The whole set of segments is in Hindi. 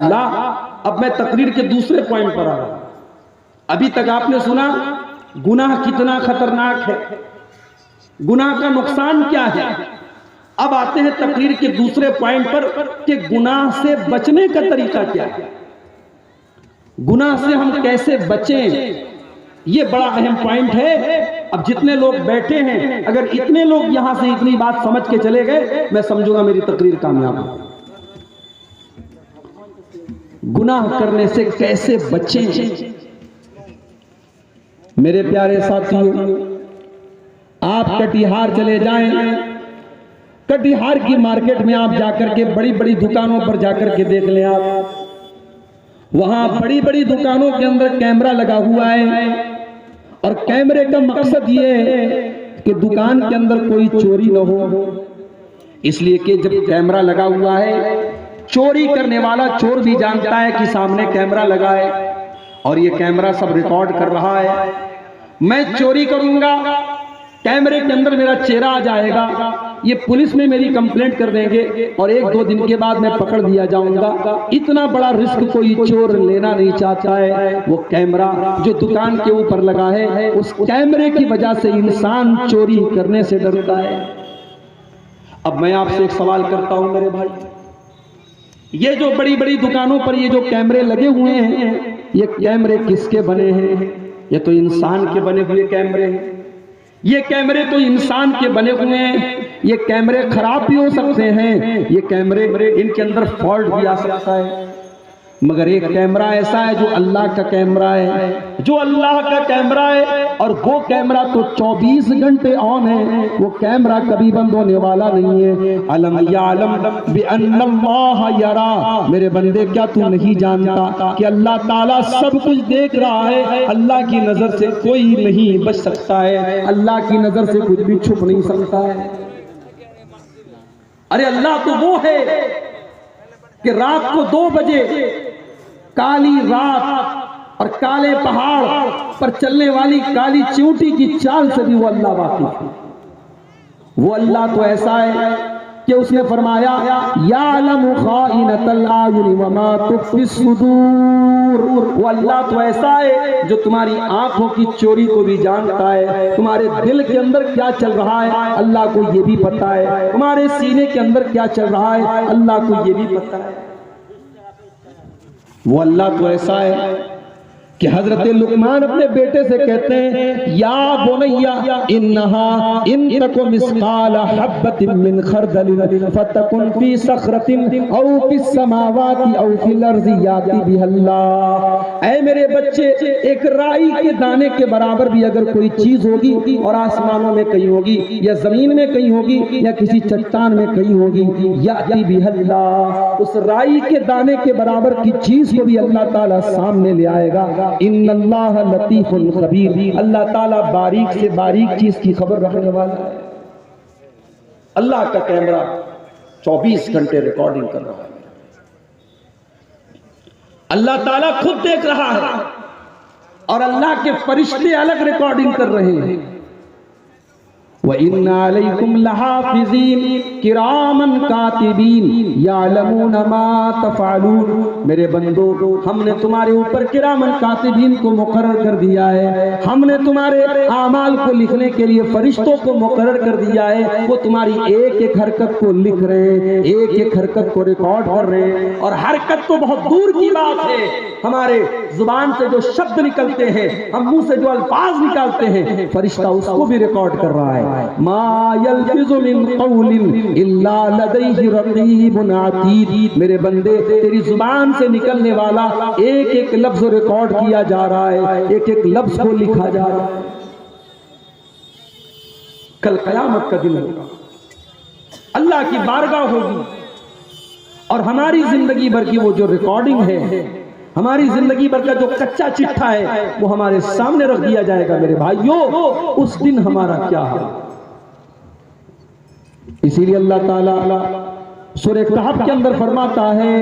अल्लाह, अब मैं तकरीर के दूसरे पॉइंट पर आ रहा हूं। अभी तक आपने सुना गुनाह कितना खतरनाक है, गुनाह का नुकसान क्या है। अब आते हैं तकरीर के दूसरे पॉइंट पर कि गुनाह से बचने का तरीका क्या है, गुनाह से हम कैसे बचें। ये बड़ा अहम पॉइंट है। अब जितने लोग बैठे हैं, अगर इतने लोग यहां से इतनी बात समझ के चले गए, मैं समझूंगा मेरी तकरीर कामयाब है। गुनाह करने से कैसे बचें। मेरे प्यारे साथियों, आप कटिहार चले जाएं, कटिहार की मार्केट में आप जाकर के बड़ी बड़ी दुकानों पर जाकर के देख लें। आप वहां बड़ी बड़ी दुकानों के अंदर कैमरा लगा हुआ है, और कैमरे का मकसद ये है कि दुकान के अंदर कोई चोरी न हो। इसलिए कि जब कैमरा लगा हुआ है, चोरी करने वाला चोर भी जानता है कि सामने कैमरा लगा है और ये कैमरा सब रिकॉर्ड कर रहा है। मैं चोरी करूंगा, कैमरे के अंदर मेरा चेहरा आ जाएगा, ये पुलिस में मेरी कंप्लेंट कर देंगे और 1-2 दिन के बाद मैं पकड़ दिया जाऊंगा। इतना बड़ा रिस्क कोई चोर लेना नहीं चाहता है। वो कैमरा जो दुकान के ऊपर लगा है, उस कैमरे की वजह से इंसान चोरी करने से डरता है। अब मैं आपसे एक सवाल करता हूं मेरे भाई, ये जो बड़ी बड़ी दुकानों पर ये जो कैमरे लगे हुए हैं, ये कैमरे किसके बने हैं? ये तो इंसान के बने हुए कैमरे हैं। ये कैमरे तो इंसान के बने हुए हैं। ये कैमरे खराब भी हो सकते हैं, ये कैमरे इनके अंदर फॉल्ट भी आ सकता है, मगर एक कैमरा ऐसा है जो अल्लाह का कैमरा है, जो अल्लाह का कैमरा है, और वो कैमरा तो 24 घंटे ऑन है। वो कैमरा कभी बंद होने वाला नहीं है। अलम यालम बिअन्नल्लाह यरा, मेरे बंदे क्या तू नहीं जानता कि अल्लाह ताला सब कुछ देख रहा है। अल्लाह की नजर से कोई नहीं बच सकता है, अल्लाह की नजर से कुछ भी छुप नहीं सकता है। अरे अल्लाह तो वो है कि रात को 2 बजे काली रात और काले पहाड़ पर चलने वाली काली चींटी की चाल से भी वो अल्लाह वाकिफ है। वो अल्लाह तो ऐसा है कि उसने फरमाया यालमु खाइनतल आयुनि वमा तुख्फी सुदूर। वो अल्लाह तो ऐसा है जो तुम्हारी आंखों की चोरी को भी जानता है। तुम्हारे दिल के अंदर क्या चल रहा है अल्लाह को ये भी पता है। तुम्हारे सीने के अंदर क्या चल रहा है अल्लाह को ये भी पता है। वो अल्लाह तो ऐसा है कि हजरत लुकमान अपने बेटे से कहते हैं या बुनैया इन्नहा इन तकु मिस्काल हब्बतिन मिन खरदलिन फतकुन फी सखरतिन औ फिस समावाति औ फिल अर्ज़ि याति बिहल्लाह। ऐ मेरे बच्चे, एक राई के दाने के बराबर भी अगर कोई चीज होगी और आसमानों में कहीं होगी या जमीन में कहीं होगी या किसी चट्टान में कहीं होगी, याति बिहल्लाह, उस राई के दाने के बराबर की चीज को भी अल्लाह ताला सामने ले आएगा। इन्नल्लाह लतीफुल खबीर, अल्लाह ताला बारीक से बारीक चीज की खबर रखने वाला है। अल्लाह का कैमरा 24 घंटे रिकॉर्डिंग कर रहा है। अल्लाह ताला खुद देख रहा है और अल्लाह के फरिश्ते अलग रिकॉर्डिंग कर रहे हैं। व इन्ना अलैकुम लहाफिज़ीन किरामन कातिबीन यालमून मा तफ़अलून। मेरे बंदो, हमने तुम्हारे ऊपर किरामन कातिबीन को मुकर्रर कर दिया है। हमने तुम्हारे आमाल को लिखने के लिए फरिश्तों को मुकर्रर कर दिया है। वो तुम्हारी एक एक हरकत को लिख रहे हैं, एक एक हरकत को रिकॉर्ड कर रहे हैं। और हरकत तो बहुत दूर की बात है, हमारे जुबान से जो शब्द निकलते हैं, हम मुंह से जो अल्फाज निकालते हैं, फरिश्ता उसको भी रिकॉर्ड कर रहा है। मा यल्फिज़ु मिन क़ौलिन इल्ला लदैहि रक़ीबुन अतीद। मेरे बंदे, तेरी जुबान से निकलने वाला एक एक लफ्ज रिकॉर्ड किया जा रहा है, एक एक लफ्ज को लिखा जा रहा है। कल क़यामत का दिन होगा, अल्लाह की बारगाह होगी और हमारी जिंदगी भर की वो जो रिकॉर्डिंग है, हमारी जिंदगी भर का जो कच्चा चिट्ठा है, वो हमारे सामने रख दिया जाएगा। मेरे भाइयों, उस दिन हमारा क्या हाल। इसीलिए अल्लाह ताला सूरह कहफ के अंदर फरमाता है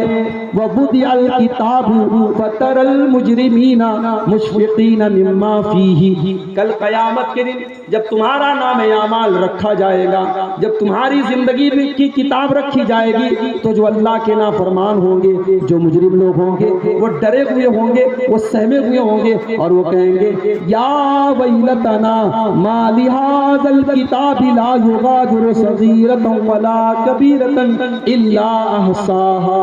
वबुदिअल किताबु फतरल मुजरिमीना मुशफिकीना मिम्मा फीही। कल क़यामत के दिन जब तुम्हारा नाम आमाल रखा जाएगा, जब तुम्हारी जिंदगी की किताब रखी जाएगी, तो जो अल्लाह के नाफरमान होंगे, जो मुजरिम लोग होंगे, वो डरे हुए होंगे, वो सहमे हुए होंगे और वो कहेंगे या वैलतना मा लिहाज़ल किताबि ला युगादिरु सगीरतन वला कबीरतन इल्ला अहसाहा।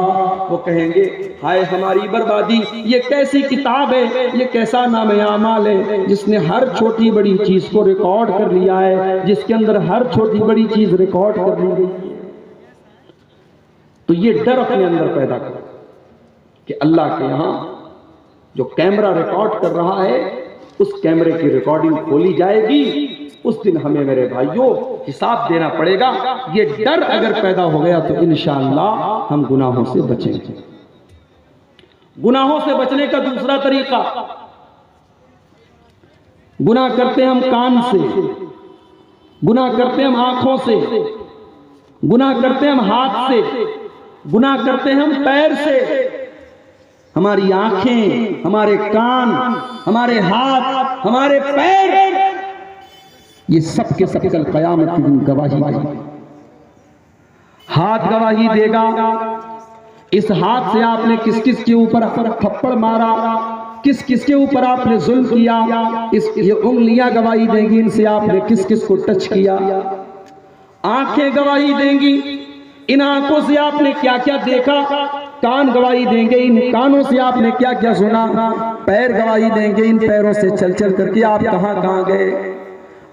वो कहेंगे हाय हमारी बर्बादी, ये कैसी किताब है, ये कैसा नाम आमाल है जिसने हर छोटी बड़ी चीज को रिकॉर्ड कर लिया है, जिसके अंदर हर छोटी बड़ी चीज रिकॉर्ड कर ली गई है। तो ये डर अपने अंदर पैदा करो कि अल्लाह के यहां जो कैमरा रिकॉर्ड कर रहा है, उस कैमरे की रिकॉर्डिंग खोली जाएगी, उस दिन हमें मेरे भाइयों हिसाब देना पड़ेगा। ये डर अगर पैदा हो गया तो इंशाअल्लाह हम गुनाहों से बचेंगे। गुनाहों से बचने का दूसरा तरीका, गुनाह करते हम कान से, गुनाह करते हम आंखों से, गुनाह करते हम हाथ से, गुनाह करते हम पैर से। हमारी आंखें, हमारे कान, हमारे हाथ, हमारे पैर, ये सब के सब कल क़यामत के दिन गवाही देंगे। हाथ गवाही देगा, इस हाथ से आपने किस किस के ऊपर थप्पड़ मारा, किस किस के ऊपर आपने जुल्म किया। ये उंगलियां गवाही देंगी, इनसे आपने किस किस को टच किया। आंखें गवाही देंगी, इन आंखों से आपने क्या क्या देखा। कान गवाही देंगे, इन कानों से आपने क्या क्या सुना। पैर गवाही देंगे, इन पैरों से चल चल करके आप कहां कहां गए।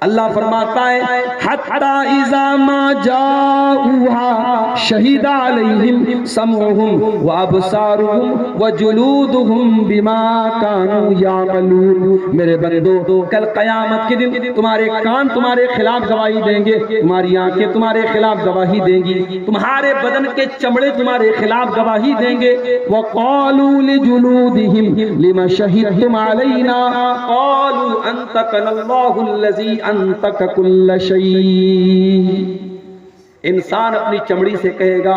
अल्लाह फरमाता है हत्ता इज़ा मा जाऊहा शहीदा अलैहिम समउहुम व अबसारुहुम व जुलूदुहुम बिमा कानू यामलून। मेरे बंदो, कल क़यामत के दिन तुम्हारे कान तुम्हारे खिलाफ गवाही देंगे, तुम्हारी आंखें तुम्हारे खिलाफ गवाही देंगी, तुम्हारे बदन के चमड़े तुम्हारे खिलाफ गवाही देंगे। व क़ालू लिजुलूदिहिम लिमा शहीदतुम अलैना क़ालू अंतकनल्लाहु अल्लज़ी अंतक कुल्ल शै। इंसान अपनी चमड़ी से कहेगा,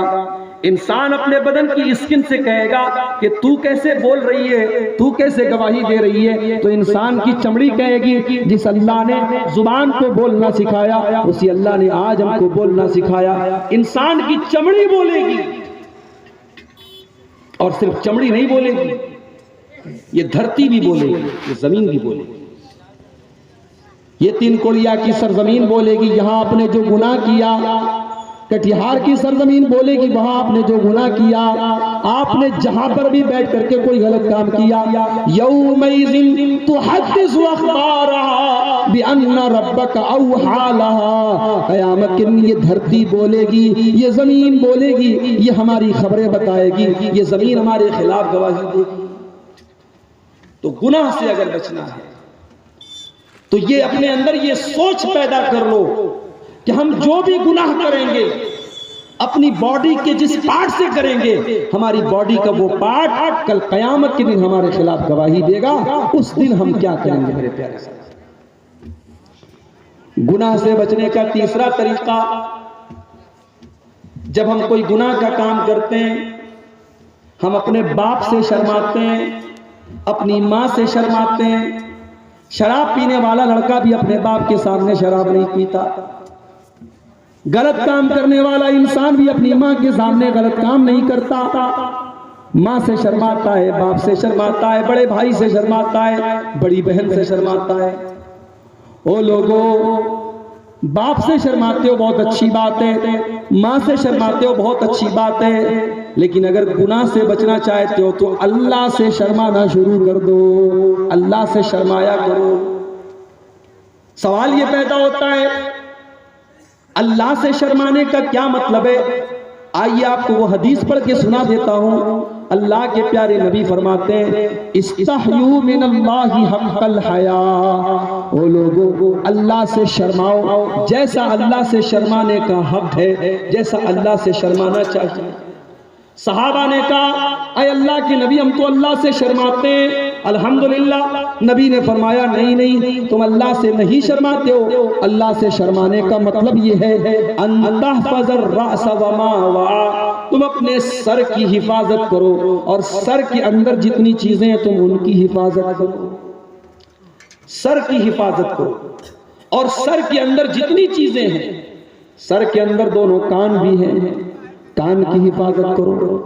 इंसान अपने बदन की स्किन से कहेगा कि तू कैसे बोल रही है, तू कैसे गवाही दे रही है। तो इंसान की चमड़ी कहेगी जिस अल्लाह ने जुबान को बोलना सिखाया, उसी अल्लाह ने आज हमको बोलना सिखाया। इंसान की चमड़ी बोलेगी, और सिर्फ चमड़ी नहीं बोलेगी, ये धरती भी बोलेगी, ये जमीन भी बोलेगी, ये तीन कोड़िया की सरजमीन बोलेगी यहाँ आपने जो गुनाह किया। कटिहार की सरजमीन बोलेगी वहां आपने जो गुनाह किया, आपने जहां पर भी बैठ करके कोई गलत काम किया। यौमइज़िन तुहद्दिसु अख़बारहा बिअन्ना रब्बका औहा लहा। क़यामत के दिन ये धरती बोलेगी, ये जमीन बोलेगी, ये हमारी खबरें बताएगी, ये जमीन हमारे खिलाफ गवाही देगी। तो गुनाह से अगर बचना है तो ये अपने अंदर ये सोच पैदा कर लो कि हम जो भी गुनाह करेंगे अपनी बॉडी के जिस पार्ट से करेंगे, हमारी बॉडी का वो पार्ट कल क़यामत के दिन हमारे खिलाफ गवाही देगा। उस दिन हम क्या करेंगे मेरे प्यारे साथ। गुनाह से बचने का तीसरा तरीका, जब हम कोई गुनाह का काम करते हैं, हम अपने बाप से शर्माते हैं, अपनी माँ से शर्माते हैं। शराब पीने वाला लड़का भी अपने बाप के सामने शराब नहीं पीता। गलत काम करने वाला इंसान भी अपनी माँ के सामने गलत काम नहीं करता। माँ से शर्माता है, बाप से शर्माता है, बड़े भाई से शर्माता है, बड़ी बहन से शर्माता है। ओ लोगों, बाप से शर्माते हो बहुत अच्छी बात है, माँ से शर्माते हो बहुत अच्छी बात है, लेकिन अगर गुनाह से बचना चाहते हो तो अल्लाह से शर्माना शुरू कर दो, अल्लाह से शर्माया करो। सवाल ये पैदा होता है अल्लाह से शर्माने का क्या मतलब है। आइए आपको वो हदीस पढ़ के सुना देता हूँ। अल्लाह के प्यारे नबी फरमाते हैं इस्तहयू मिनल्लाहि हक़्क़ल हया। ओ लोगों, अल्लाह से शर्माओ जैसा अल्लाह से शर्माने का हक है, जैसा अल्लाह से शर्माना चाहिए। सहाबा ने कहा अय अल्लाह के नबी, हम तो अल्लाह से शर्माते हैं, अल्हम्दुलिल्लाह। नबी ने फरमाया नहीं नहीं, तुम अल्लाह से नहीं शर्माते हो। अल्लाह से शर्माने का मतलब ये है अन्तहफ़ज़र रअस व मा वआ, तुम अपने सर की हिफाजत करो और सर के अंदर जितनी चीजें हैं तुम उनकी हिफाजत करो। सर की हिफाजत करो और सर के अंदर जितनी चीजें हैं, सर के अंदर दोनों कान भी हैं, कान की हिफाजत करो।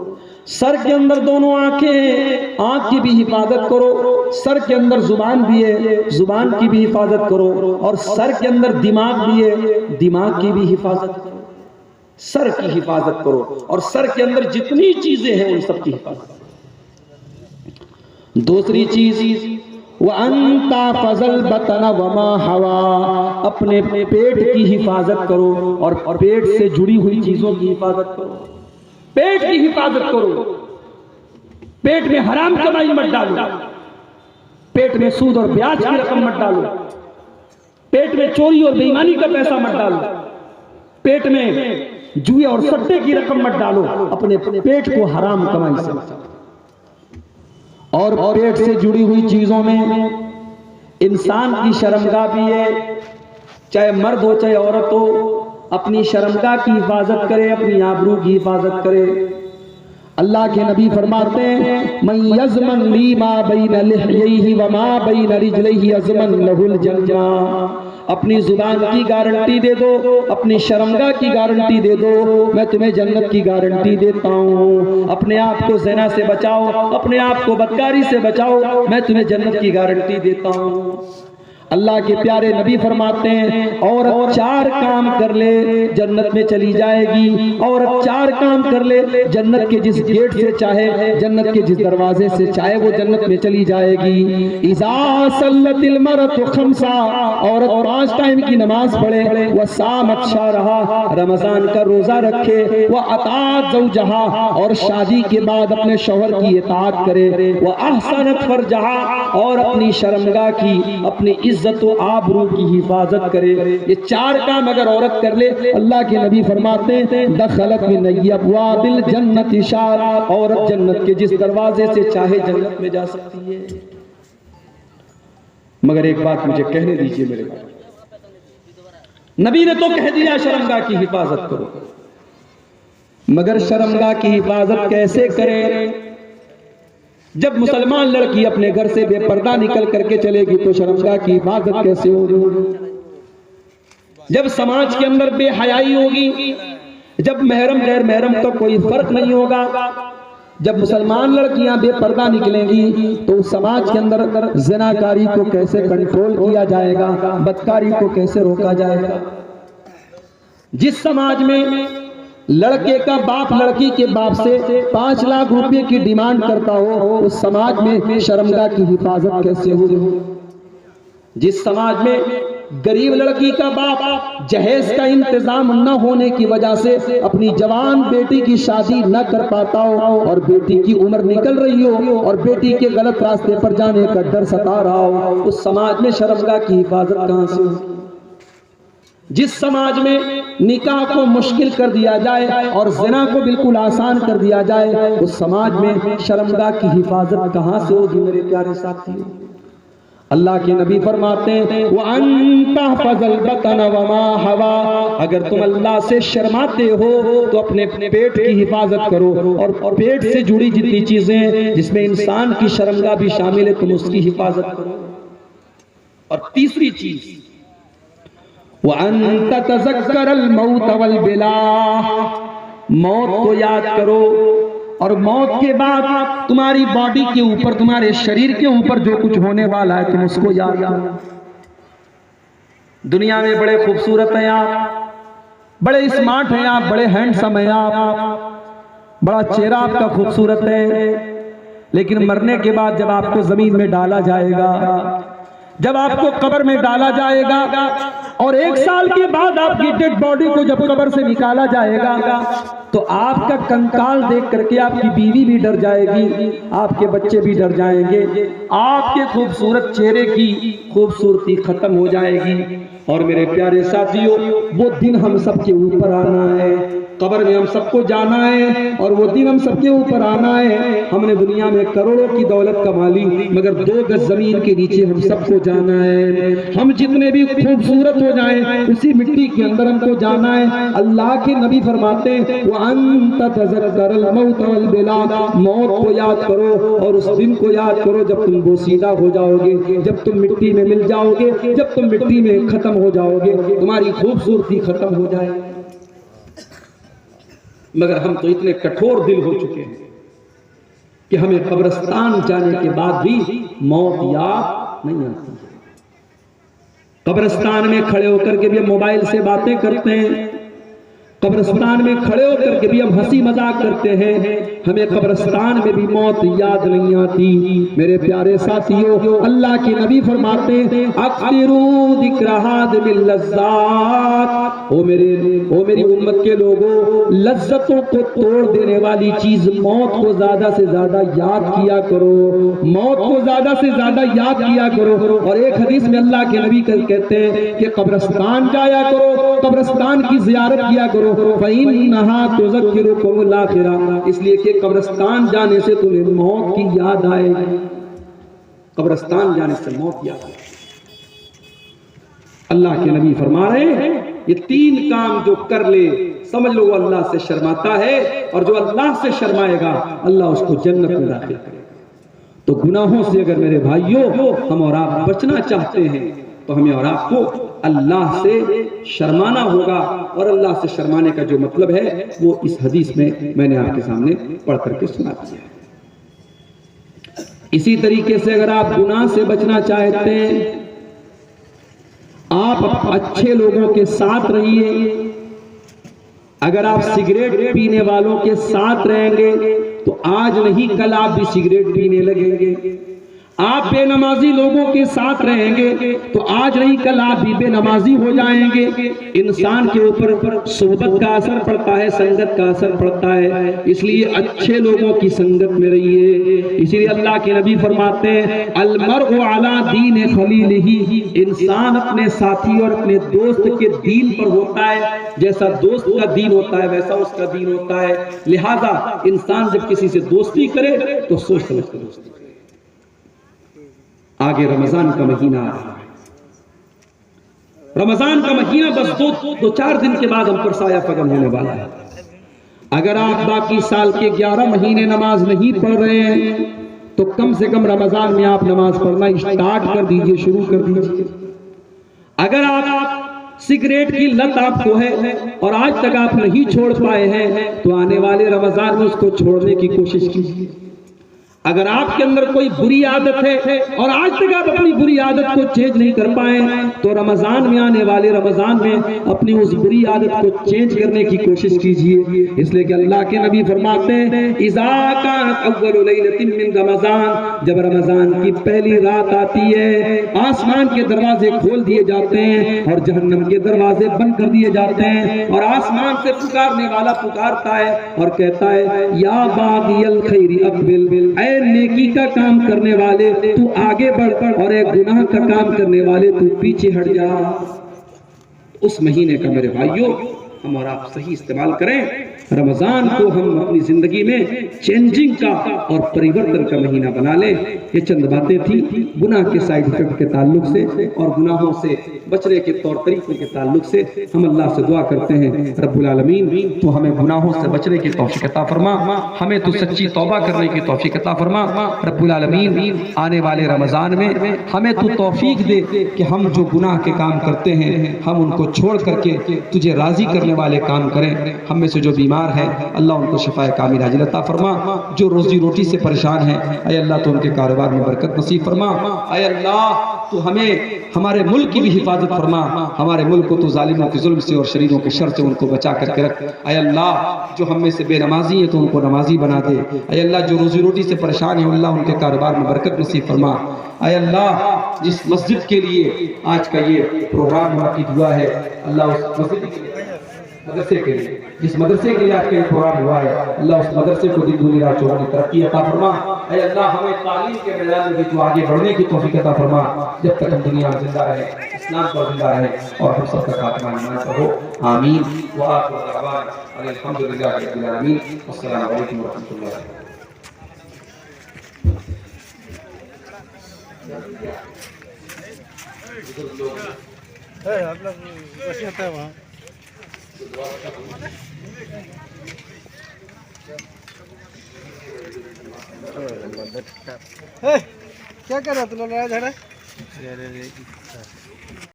सर के अंदर दोनों आंखें हैं, आंख की भी हिफाजत करो। सर के अंदर जुबान भी है, जुबान की भी हिफाजत करो। और सर के अंदर दिमाग भी है, दिमाग की भी हिफाजत करो। सर की हिफाजत करो और सर के अंदर जितनी चीजें हैं उन सब की हिफाजत। दूसरी चीज वअन्ता फज़ल बतन वमा हवा, अपने पेट की हिफाजत करो और पेट से जुड़ी हुई चीजों की हिफाजत करो। पेट की हिफाजत करो। पेट में हराम कमाई मत डालो, पेट में सूद और ब्याज की रकम मत डालो, पेट में चोरी और बेईमानी का पैसा मत डालो, पेट में जुए और सट्टे की रकम मत डालो। अपने पेट को हराम कमाई से बचाओ। और पेट से जुड़ी हुई चीजों में इंसान की शर्मगाह भी है, चाहे मर्द हो चाहे औरत हो, अपनी शर्मगाह की हिफाजत करे, अपनी आबरू की हिफाजत करे। अल्लाह के नबी फरमाते हैं मन यज़मन ली मा बैन लिह्यैहि व मा बैन रिजलैहि यज़मन लहुल जन्नह, अपनी जुबान की गारंटी दे दो, अपनी शर्मगाह की गारंटी दे दो, मैं तुम्हें जन्नत की गारंटी देता हूँ। अपने आप को ज़िना से बचाओ, अपने आप को बदकारी से बचाओ, मैं तुम्हें जन्नत की गारंटी देता हूँ। अल्लाह के प्यारे नबी फरमाते हैं और 4 काम कर ले जन्नत में चली जाएगी, और 4 काम कर ले जन्नत के जिस गेट से चाहे, जन्नत के जिस दरवाजे से चाहे वो जन्नत में चली जाएगी। इज़ा सल्लतिल मरअतु खम्सा, औरत 5 टाइम की नमाज पढ़े, वह सामत शहरहा, रमजान का रोजा रखे, वह अतात ज़ौजहा, और शादी के बाद अपने शौहर की इताअत करे, वह अहसनत फरजहा, और अपनी शर्मगाह की, अपनी इज्जत व आबरू की हिफाजत करे। ये 4 काम अगर औरत कर ले, अल्लाह के नबी फरमाते हैं दखलत मिन अब्वाबिल जन्नति शार, औरत जन्नत के जिस दरवाजे से चाहे जन्नत में जा सकती है। मगर एक बात मुझे कहने दीजिए मेरे भाई, नबी ने तो कह दिया शर्मगाह की हिफाजत करो, मगर शर्मगाह की हिफाजत कैसे करें? जब मुसलमान लड़की अपने घर से बेपर्दा निकल करके चलेगी तो शर्मगाह की हिफाजत कैसे होगी? जब समाज के अंदर बेहयाई होगी, जब महरम गैर महरम का कोई फर्क नहीं होगा, जब मुसलमान लड़कियां बेपर्दा निकलेंगी तो समाज के अंदर ज़िनाकारी को कैसे कंट्रोल किया जाएगा, बदकारी को कैसे रोका जाएगा? जिस समाज में लड़के का बाप लड़की के बाप से 5 लाख रुपए की डिमांड करता हो, उस समाज में शर्मगाह की हिफाजत कैसे होगी? जिस समाज में गरीब लड़की का बाप जहेज का इंतजाम न होने की वजह से अपनी जवान बेटी की शादी न कर पाता हो, और बेटी की उम्र निकल रही हो और बेटी के गलत रास्ते पर जाने का डर सता रहा हो, उस समाज में शर्मगाह की हिफाजत कहां से होगी? जिस समाज में निकाह को मुश्किल कर दिया जाए और ज़िना को बिल्कुल आसान कर दिया जाए, उस समाज में शर्मगाह की हिफाजत कहां से होगी मेरे प्यारे साथियों? अल्लाह के नबी फरमाते हैं वअन्ता फज़ल बतन वमा हवा, अगर तुम अल्लाह से शर्माते हो तो अपने पेट की हिफाजत करो, और पेट से जुड़ी जितनी चीजें जिसमें इंसान की शर्मगाह भी शामिल है, तुम उसकी हिफाजत करो। और तीसरी चीज वअन्ता तज़क्करल मौत वल बिला, मौत को याद करो, और मौत के बाद तुम्हारी बॉडी के ऊपर, तुम्हारे शरीर के ऊपर जो कुछ होने वाला है तुम उसको याद करो। दुनिया में बड़े खूबसूरत हैं आप, बड़े स्मार्ट हैं आप, बड़े हैंडसम हैं आप, बड़ा चेहरा आपका खूबसूरत है, लेकिन मरने के बाद जब आपको जमीन में डाला जाएगा, जब आपको कब्र में डाला जाएगा, और 1 साल के बाद आपकी डेड बॉडी को जब कब्र से निकाला जाएगा तो आपका कंकाल देख करके आपकी बीवी भी डर जाएगी, आपके बच्चे भी डर जाएंगे, आपके खूबसूरत चेहरे की खूबसूरती खत्म हो जाएगी। और मेरे प्यारे साथियों, वो दिन हम सबके ऊपर आना है, कब्र में हम सबको जाना है और वो दिन हम सबके ऊपर आना है। हमने दुनिया में करोड़ों की दौलत कमा ली, मगर 2 गज जमीन के नीचे हम सबको जाना है। हम जितने भी खूबसूरत हो जाएं, उसी मिट्टी के अंदर हमको जाना है। अल्लाह के नबी फरमाते हैं, वो अंत तज़क्करुल मौत वल बिला, मौत को याद करो और उस दिन को याद करो जब तुम बोसीदा हो जाओगे, जब तुम मिट्टी में मिल जाओगे, जब तुम मिट्टी में खत्म हो जाओगे, तुम्हारी खूबसूरती खत्म हो जाएगी। मगर हम तो इतने कठोर दिल हो चुके हैं कि हमें कब्रिस्तान जाने के बाद भी मौत याद नहीं आती। कब्रिस्तान में खड़े होकर के भी हम मोबाइल से बातें करते हैं, कब्रिस्तान में खड़े होकर के भी हम हंसी मजाक करते हैं, हमें कब्रिस्तान में भी मौत याद नहीं आती। मेरे प्यारे साथियों, अल्लाह के नबी फरमाते हैं, अक्सिरू ज़िक्र बिल लज़्ज़ात, ओ मेरी उम्मत के लोगों, लज्जतों को तोड़ देने वाली चीज मौत को ज्यादा से ज्यादा याद किया करो, मौत को ज्यादा से ज्यादा याद किया करो। और एक हदीस में अल्लाह के नबी कहते हैं कि कब्रिस्तान जाया करो, कब्रिस्तान की जियारत किया करो, फ़इन्नहा तुज़क्किरुकुमुल आखिरा, इसलिए कि कब्रिस्तान जाने से तुम्हें मौत की याद आएगी। कब्रिस्तान जाने से मौत याद आएगी। अल्लाह के नबी फरमा रहे हैं, ये 3 काम जो कर ले समझ लो वो अल्लाह से शर्माता है, और जो अल्लाह से शर्माएगा अल्लाह उसको जन्नत में दाखिल करेगा। तो गुनाहों से अगर मेरे भाइयों हम और आप बचना चाहते हैं तो हमें और आपको अल्लाह से शर्माना होगा। और अल्लाह से शर्माने का जो मतलब है वो इस हदीस में मैंने आपके सामने पढ़ करके सुना दिया है। इसी तरीके से अगर आप गुनाह से बचना चाहते हैं, आप अच्छे लोगों के साथ रहिए। अगर आप सिगरेट पीने वालों के साथ रहेंगे तो आज नहीं कल आप भी सिगरेट पीने लगेंगे। आप बेनमाजी लोगों के साथ रहेंगे तो आज नहीं कल आप भी बेनमाजी हो जाएंगे। इंसान के ऊपर सोहबत का असर पड़ता है, संगत का असर पड़ता है, इसलिए अच्छे लोगों की संगत में रहिए। इसीलिए अल्लाह के नबी फरमाते हैं, अल मर्उ अला दीन खलीलिही, इंसान अपने साथी और अपने दोस्त के दीन पर होता है। जैसा दोस्त का दीन होता है वैसा उसका दीन होता है। लिहाजा इंसान जब किसी से दोस्ती करे तो सोच समझ कर दोस्ती करे। आगे रमजान का महीना आ रहा है, रमजान का महीना बस 2-4 दिन के बाद हम पर साया फगम होने वाला है। अगर आप बाकी साल के 11 महीने नमाज नहीं पढ़ रहे हैं तो कम से कम रमजान में आप नमाज पढ़ना स्टार्ट कर दीजिए, शुरू कर दीजिए। अगर आप सिगरेट की लत आपको है और आज तक आप नहीं छोड़ पाए हैं तो आने वाले रमजान में उसको छोड़ने की कोशिश कीजिए। अगर आपके अंदर कोई बुरी आदत है और आज तक आप अपनी बुरी आदत को चेंज नहीं कर पाए तो रमजान में, आने वाले रमजान में अपनी उस बुरी आदत को चेंज करने की कोशिश कीजिए। इसलिए कि अल्लाह के नबी फरमाते हैं, इज़ा कानत अव्वलु लैलतिन मिन रमजान, जब रमजान की पहली रात आती है आसमान के दरवाजे खोल दिए जाते हैं और जहन्नम के दरवाजे बंद कर दिए जाते हैं। और आसमान से पुकारने वाला पुकारता है और कहता है, या बागियल खैरी अक़बिल, नेकी का काम करने वाले तू आगे बढ़ और एक गुनाह का काम करने वाले तू पीछे हट जा। उस महीने का मेरे भाइयों हम और आप सही इस्तेमाल करें। रमजान को हम अपनी जिंदगी में चेंजिंग का और परिवर्तन का महीना बना लें। ये चंद बातें थी गुनाह के साइड इफेक्ट के ताल्लुक से और गुनाहों से बचने के तौर तरीकों के ताल्लुक से। हम अल्लाह से दुआ करते हैं, रब्बुल आलमीन तो हमें गुनाहों से बचने की तौफीक अता फरमा, हमें तो सच्ची तौबा करने की तौफीक अता फरमा। रब्बुल आलमीन आने वाले रमजान में हमें तो तौफीक दे कि हम जो गुनाह के काम करते हैं हम उनको छोड़ करके तुझे राजी करने वाले काम करें। हम में से जो बीमार है अल्लाह उनको शिफाए कामिल आजिल अता फरमा, जो रोजी रोटी से परेशान है अय अल्लाह तो उनके कारोबार में बरकत नसीब फरमा। अय अल्लाह तो हमें हमारे मुल्क की भी हिफाजत फरमा, हमारे मुल्क को तो जालिमों के जुल्म से और शरीरों के शर से उनको बचा करके रख। ऐ अल्लाह जो हम में से बेनमाजी है तो उनको नमाजी बना दे। ऐ अल्लाह जो रोजी रोटी से परेशान है अल्लाह उनके कारोबार में बरकत नसीब फरमा। ऐ अल्लाह जिस मस्जिद के लिए आज का ये प्रोग्राम मुनाकिद हुआ है अल्लाह उस मस्जिद के मदरसे के लिए, जिस मदरसे के लिए आज का प्रोग्राम हुआ है अल्लाह उस मदरसे को दिन दुनिया रात चौगुनी तरक्की अता फरमा। ऐ अल्लाह हमें तालीम के मैदान में भी तो आगे बढ़ने की तौफीक अता फरमा, जब तक हम दुनिया में जिंदा रहे, इस्लाम पर जिंदा रहे और हम सबका खात्मा ईमान पर हो। आमीन व आखिरु दअवाना अल्हम्दुलिल्लाहि रब्बिल आलमीन। अस्सलामु अलैकुम व रहमतुल्लाहि। आप लोग कैसे होता है वहाँ? क्या कर रहा तू लोग?